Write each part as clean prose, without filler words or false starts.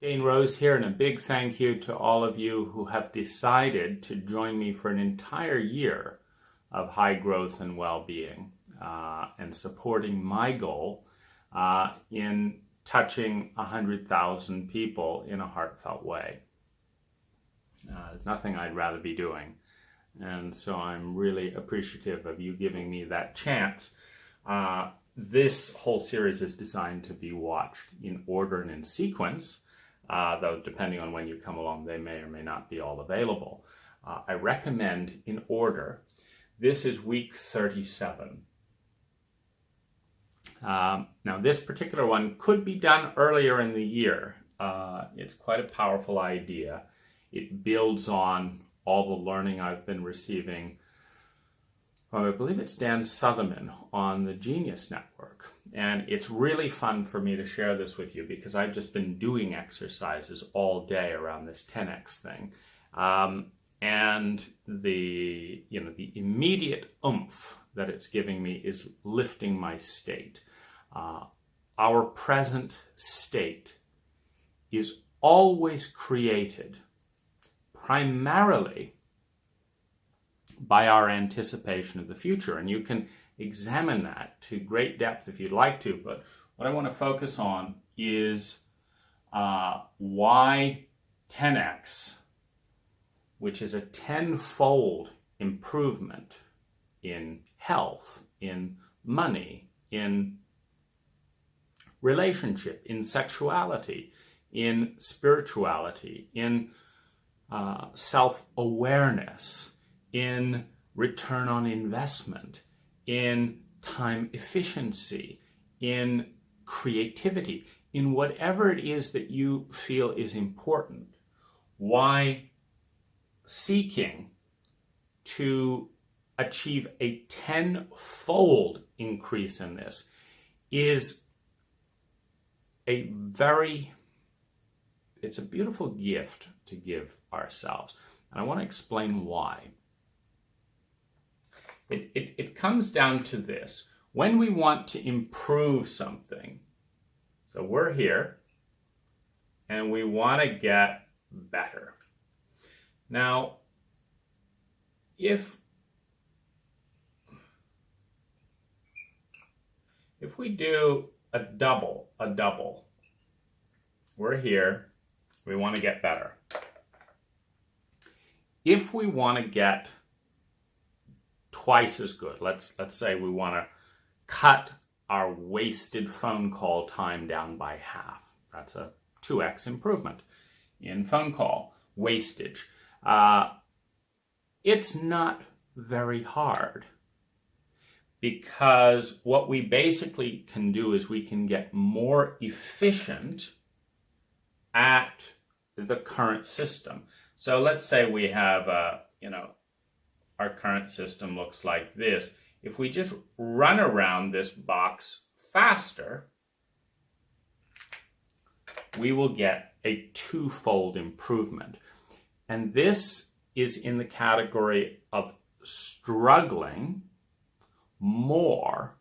Dane Rose here, and a big thank you to all of you who have decided to join me for an entire year of high growth and well-being and supporting my goal in touching 100,000 people in a heartfelt way. There's nothing I'd rather be doing, and so I'm really appreciative of you giving me that chance. This whole series is designed to be watched in order and in sequence, though depending on when you come along, they may or may not be all available. I recommend in order. This is week 37. Now, this particular one could be done earlier in the year. It's quite a powerful idea. It builds on all the learning I've been receiving. I believe it's Dan Sutherman on the Genius Network. And it's really fun for me to share this with you because I've just been doing exercises all day around this 10x thing. And the immediate oomph that it's giving me is lifting my state. Our present state is always created primarily by our anticipation of the future. And you can examine that to great depth if you'd like to, but what I want to focus on is why 10x, which is a tenfold improvement in health, in money, in relationship, in sexuality, in spirituality, in self-awareness, in return on investment, in time efficiency, in creativity, in whatever it is that you feel is important, why seeking to achieve a tenfold increase in this is it's a beautiful gift to give ourselves. And I want to explain why. It comes down to this. When we want to improve something, so we're here and we want to get better. Now, if we do a double, we're here, we want to get better. If we want to get twice as good, let's say we want to cut our wasted phone call time down by half. That's a 2x improvement in phone call wastage. It's not very hard, because what we basically can do is we can get more efficient at the current system. So let's say we have our current system looks like this. If we just run around this box faster, we will get a twofold improvement. And this is in the category of struggling more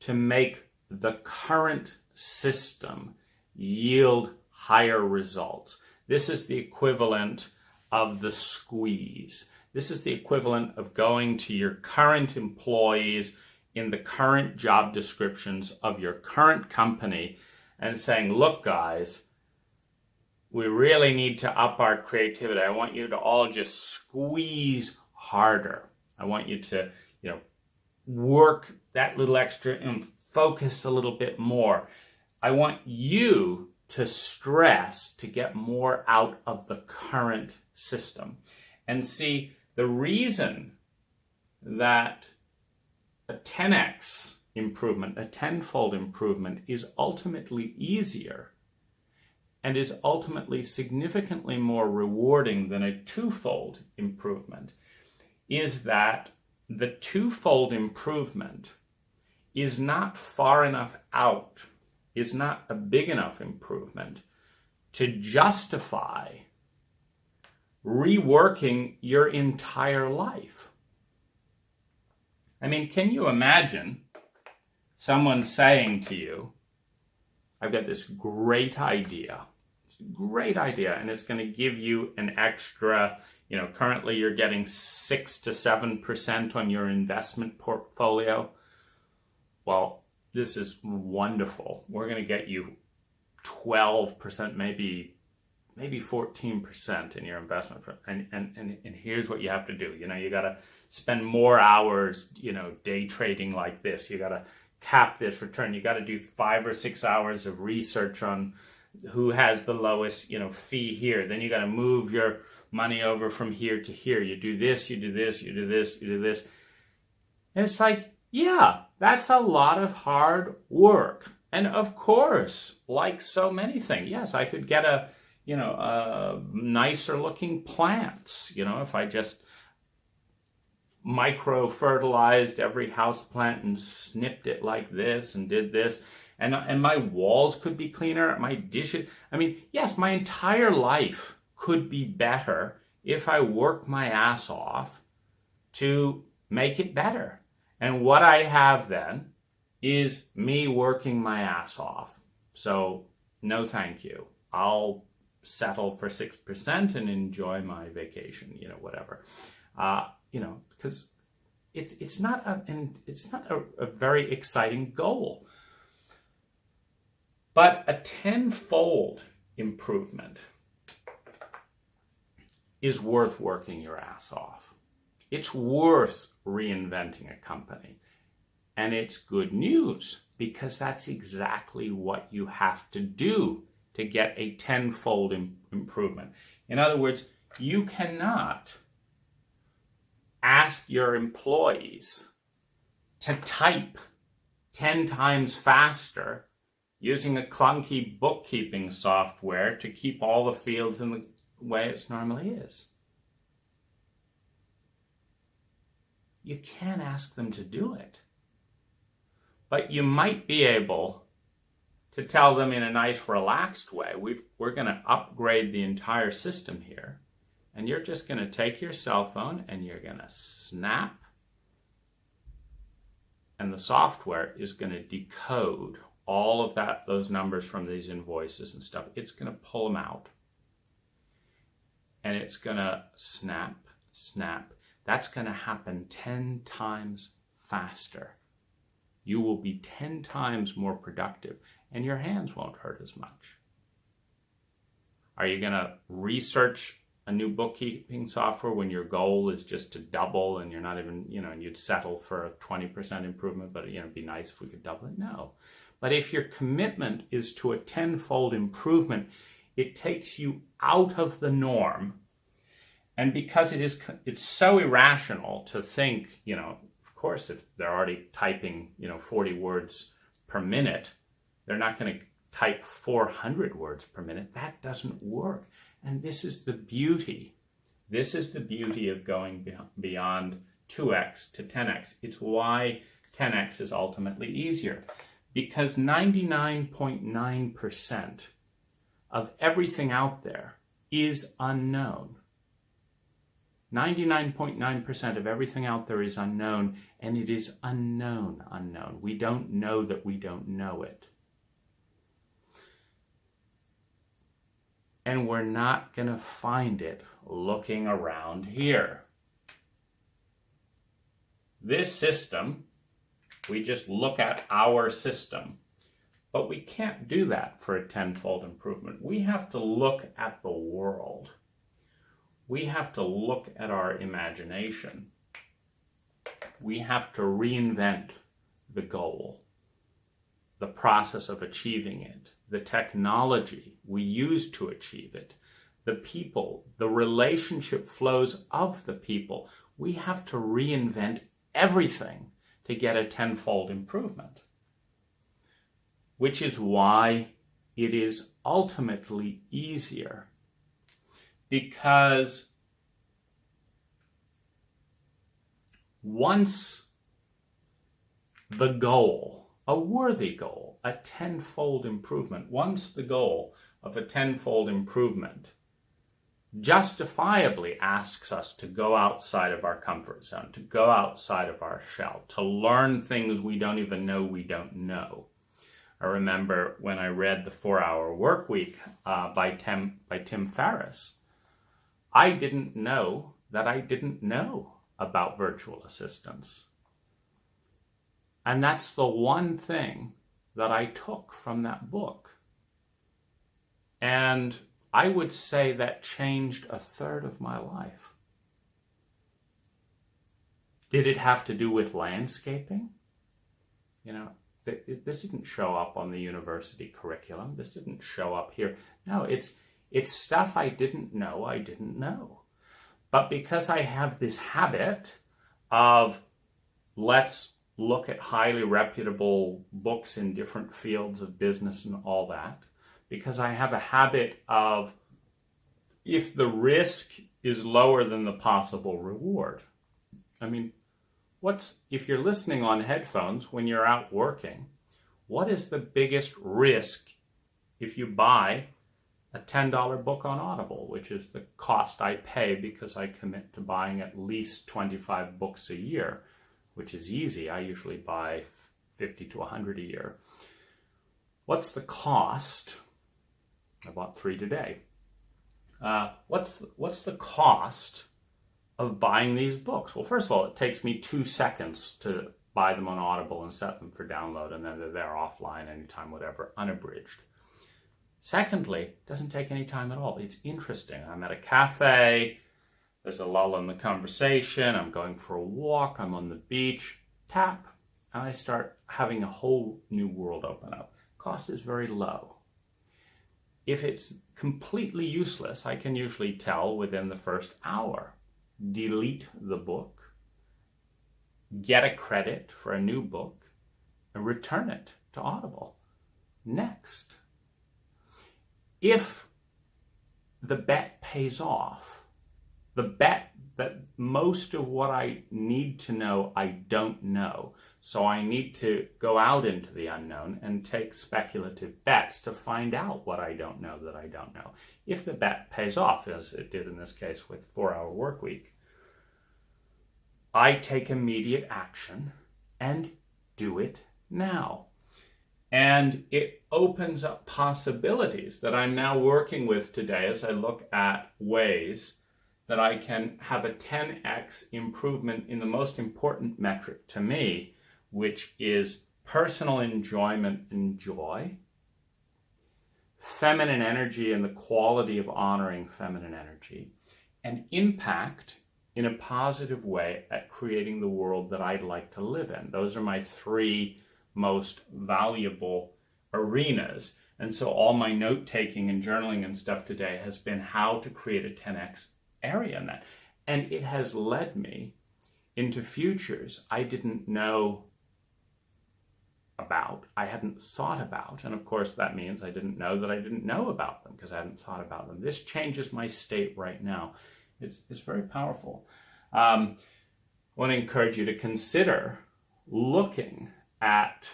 to make the current system yield higher results. This is the equivalent of the squeeze. This is the equivalent of going to your current employees in the current job descriptions of your current company and saying, look guys, we really need to up our creativity. I want you to all just squeeze harder. I want you to, work that little extra and focus a little bit more. I want you to stress to get more out of the current system. And see, the reason that a 10x improvement, a tenfold improvement, is ultimately easier and is ultimately significantly more rewarding than a twofold improvement is that the twofold improvement is not far enough out, is not a big enough improvement to justify reworking your entire life. I mean, can you imagine someone saying to you, I've got this great idea. great idea, and it's going to give you an extra, currently you're getting 6 to 7% on your investment portfolio. Well, this is wonderful. We're going to get you 12%, maybe 14% in your investment. And here's what you have to do. You got to spend more hours, day trading like this. You got to cap this return. You got to do 5 or 6 hours of research on who has the lowest, fee here. Then you got to move your money over from here to here. You do this, you do this, you do this, you do this. And it's like, yeah, that's a lot of hard work. And of course, like so many things, yes, I could get a nicer looking plants, if I just micro fertilized every house plant and snipped it like this and did this, and my walls could be cleaner, my dishes. I mean, yes, my entire life could be better if I work my ass off to make it better. And what I have then is me working my ass off. So no thank you. I'll settle for 6% and enjoy my vacation, whatever. Because it's not a very exciting goal. But a tenfold improvement is worth working your ass off. It's worth reinventing a company. And it's good news, because that's exactly what you have to do to get a tenfold improvement. In other words, you cannot ask your employees to type 10 times faster using a clunky bookkeeping software to keep all the fields in the way it normally is. You can't ask them to do it. But you might be able to tell them in a nice, relaxed way, we're going to upgrade the entire system here, and you're just going to take your cell phone and you're going to snap, and the software is going to decode all of those numbers from these invoices and stuff. It's going to pull them out, and it's going to snap. That's going to happen 10 times faster. You will be 10 times more productive, and your hands won't hurt as much. Are you going to research a new bookkeeping software when your goal is just to double, and you're not even, and you'd settle for a 20% improvement, but it'd be nice if we could double it? No. But if your commitment is to a tenfold improvement, it takes you out of the norm. And because it's so irrational to think, of course, if they're already typing, 40 words per minute, they're not going to type 400 words per minute. That doesn't work. And this is the beauty. This is the beauty of going beyond 2x to 10x. It's why 10x is ultimately easier. Because 99.9% of everything out there is unknown. 99.9% of everything out there is unknown, and it is unknown. We don't know that we don't know it. And we're not going to find it looking around here. This system, we just look at our system, but we can't do that for a tenfold improvement. We have to look at the world. We have to look at our imagination. We have to reinvent the goal, the process of achieving it, the technology we use to achieve it, the people, the relationship flows of the people. We have to reinvent everything to get a tenfold improvement, which is why it is ultimately easier. Because once the goal, a worthy goal, a tenfold improvement, once the goal of a tenfold improvement justifiably asks us to go outside of our comfort zone, to go outside of our shell, to learn things we don't even know we don't know, I remember when I read The 4-Hour Workweek by Tim Ferriss, I didn't know that I didn't know about virtual assistants. And that's the one thing that I took from that book. And I would say that changed a third of my life. Did it have to do with landscaping? You know, this didn't show up on the university curriculum. This didn't show up here. No, it's stuff I didn't know. But because I have this habit of let's look at highly reputable books in different fields of business and all that, because I have a habit of if the risk is lower than the possible reward. I mean, if you're listening on headphones when you're out working, what is the biggest risk if you buy a $10 book on Audible, which is the cost I pay because I commit to buying at least 25 books a year, which is easy. I usually buy 50 to 100 a year. What's the cost? I bought 3 today. What's the cost of buying these books? Well, first of all, it takes me 2 seconds to buy them on Audible and set them for download, and then they're there offline anytime, whatever, unabridged. Secondly, it doesn't take any time at all. It's interesting. I'm at a cafe, there's a lull in the conversation, I'm going for a walk, I'm on the beach, tap, and I start having a whole new world open up. Cost is very low. If it's completely useless, I can usually tell within the first hour. Delete the book, get a credit for a new book, and return it to Audible. Next. If the bet pays off, the bet that most of what I need to know, I don't know. So I need to go out into the unknown and take speculative bets to find out what I don't know that I don't know. If the bet pays off, as it did in this case with 4-Hour Workweek, I take immediate action and do it now. And it opens up possibilities that I'm now working with today as I look at ways that I can have a 10x improvement in the most important metric to me, which is personal enjoyment and joy, feminine energy and the quality of honoring feminine energy, and impact in a positive way at creating the world that I'd like to live in. Those are my 3 most valuable arenas. And so all my note-taking and journaling and stuff today has been how to create a 10x area in that. And it has led me into futures I didn't know about, I hadn't thought about. And of course, that means I didn't know that I didn't know about them because I hadn't thought about them. This changes my state right now. It's very powerful. I want to encourage you to consider looking at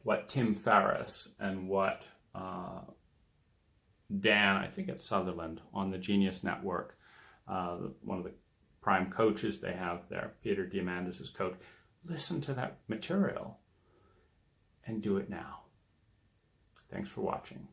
what Tim Ferriss and what Dan, I think it's Sutherland, on the Genius Network, one of the prime coaches they have there, Peter Diamandis' coach, listen to that material and do it now. Thanks for watching.